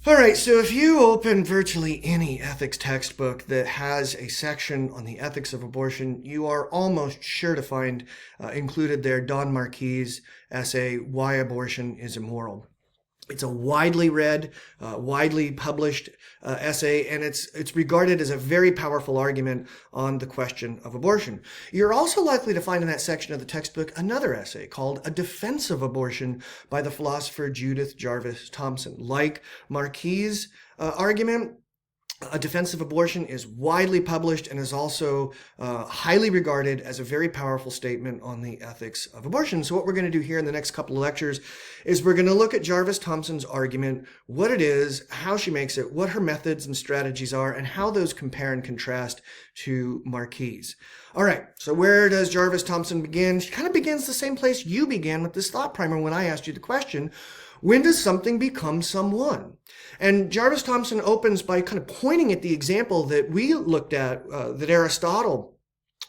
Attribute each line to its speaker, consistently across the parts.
Speaker 1: All right, so if you open virtually any ethics textbook that has a section on the ethics of abortion, you are almost sure to find included there Don Marquis' essay, Why Abortion is Immoral. It's a widely read, widely published essay, and it's regarded as a very powerful argument on the question of abortion. You're also likely to find in that section of the textbook another essay called A Defense of Abortion by the philosopher Judith Jarvis Thomson. Like Marquis' argument, A Defense of Abortion is widely published and is also highly regarded as a very powerful statement on the ethics of abortion. So what we're going to do here in the next couple of lectures is we're going to look at Jarvis Thomson's argument, what it is, how she makes it, what her methods and strategies are, and how those compare and contrast to Marquis. All right, so where does Jarvis Thomson begin? She kind of begins the same place you began with this thought primer when I asked you the question, when does something become someone? And Jarvis Thomson opens by kind of pointing at the example that we looked at, that Aristotle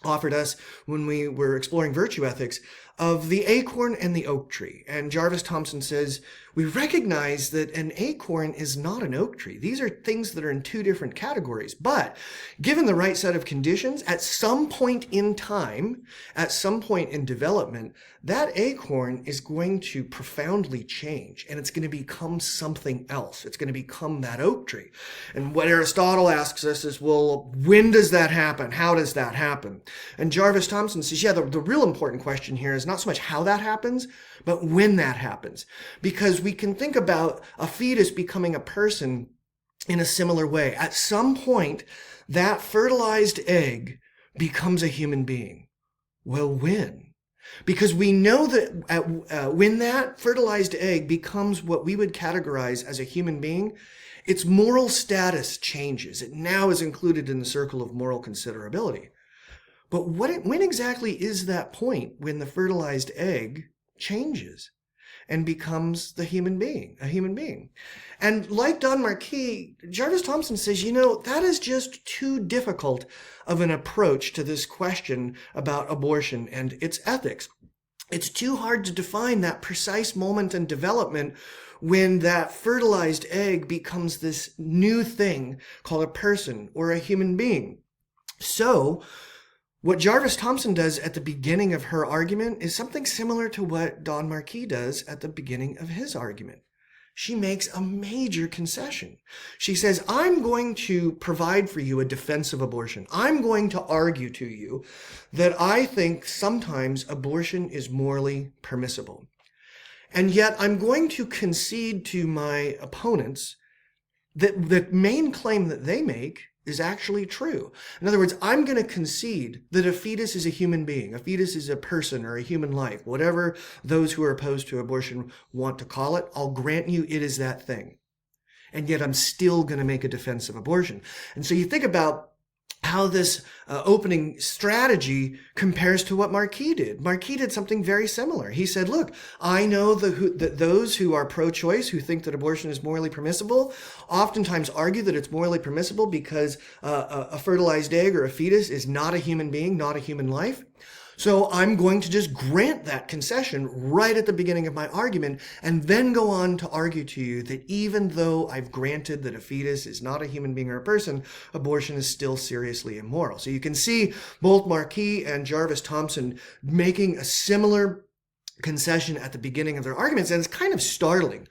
Speaker 1: offered us when we were exploring virtue ethics, of the acorn and the oak tree. And Jarvis Thomson says, we recognize that an acorn is not an oak tree. These are things that are in two different categories. But given the right set of conditions, at some point in time, at some point in development, that acorn is going to profoundly change, and it's going to become something else. It's going to become that oak tree. And what Aristotle asks us is, well, when does that happen? How does that happen? And Jarvis Thomson says, yeah, the real important question here is not so much how that happens, but when that happens. Because we can think about a fetus becoming a person in a similar way. At some point, that fertilized egg becomes a human being. Well, when? Because we know that when that fertilized egg becomes what we would categorize as a human being, its moral status changes. It now is included in the circle of moral considerability. But when exactly is that point when the fertilized egg changes and becomes a human being? And like Don Marquis, Jarvis Thomson says, that is just too difficult of an approach to this question about abortion and its ethics. It's too hard to define that precise moment in development when that fertilized egg becomes this new thing called a person or a human being. So, what Jarvis Thomson does at the beginning of her argument is something similar to what Don Marquis does at the beginning of his argument. She makes a major concession. She says, I'm going to provide for you a defense of abortion. I'm going to argue to you that I think sometimes abortion is morally permissible. And yet I'm going to concede to my opponents that the main claim that they make is actually true. In other words, I'm going to concede that a fetus is a human being. A fetus is a person or a human life. Whatever those who are opposed to abortion want to call it, I'll grant you it is that thing. And yet I'm still going to make a defense of abortion. And so you think about how this opening strategy compares to what Marquis did. Marquis did something very similar. He said, look, I know that those who are pro-choice, who think that abortion is morally permissible, oftentimes argue that it's morally permissible because a fertilized egg or a fetus is not a human being, not a human life. So I'm going to just grant that concession right at the beginning of my argument and then go on to argue to you that even though I've granted that a fetus is not a human being or a person, abortion is still seriously immoral. So you can see both Marquis and Jarvis Thomson making a similar concession at the beginning of their arguments, and it's kind of startling,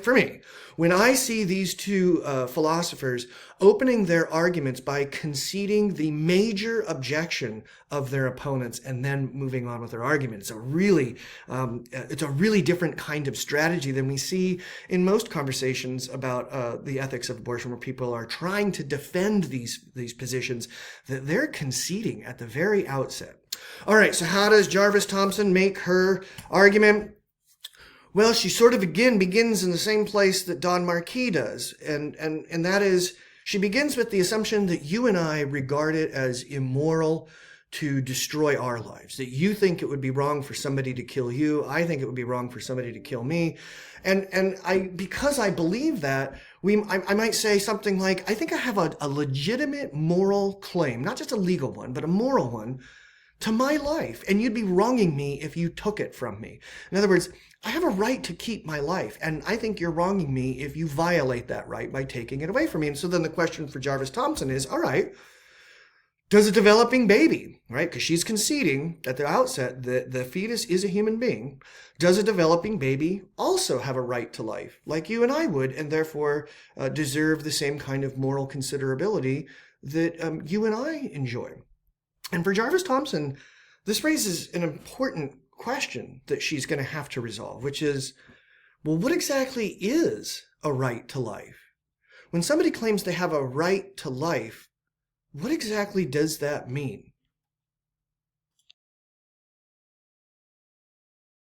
Speaker 1: for me, when I see these two philosophers opening their arguments by conceding the major objection of their opponents and then moving on with their argument. It's a really different kind of strategy than we see in most conversations about the ethics of abortion, where people are trying to defend these positions that they're conceding at the very outset. All right, so how does Jarvis Thomson make her argument? Well, she sort of again begins in the same place that Don Marquis does, and that is, she begins with the assumption that you and I regard it as immoral to destroy our lives, that you think it would be wrong for somebody to kill you, I think it would be wrong for somebody to kill me, and because I believe that, I might say something like, I think I have a legitimate moral claim, not just a legal one, but a moral one, to my life, and you'd be wronging me if you took it from me. In other words, I have a right to keep my life, and I think you're wronging me if you violate that right by taking it away from me. And so then the question for Jarvis Thompson is, all right, does a developing baby, right, because she's conceding at the outset that the fetus is a human being, does a developing baby also have a right to life, like you and I would, and therefore deserve the same kind of moral considerability that you and I enjoy? And for Jarvis Thompson, this raises an important question that she's going to have to resolve, which is, well, what exactly is a right to life? When somebody claims they have a right to life, what exactly does that mean?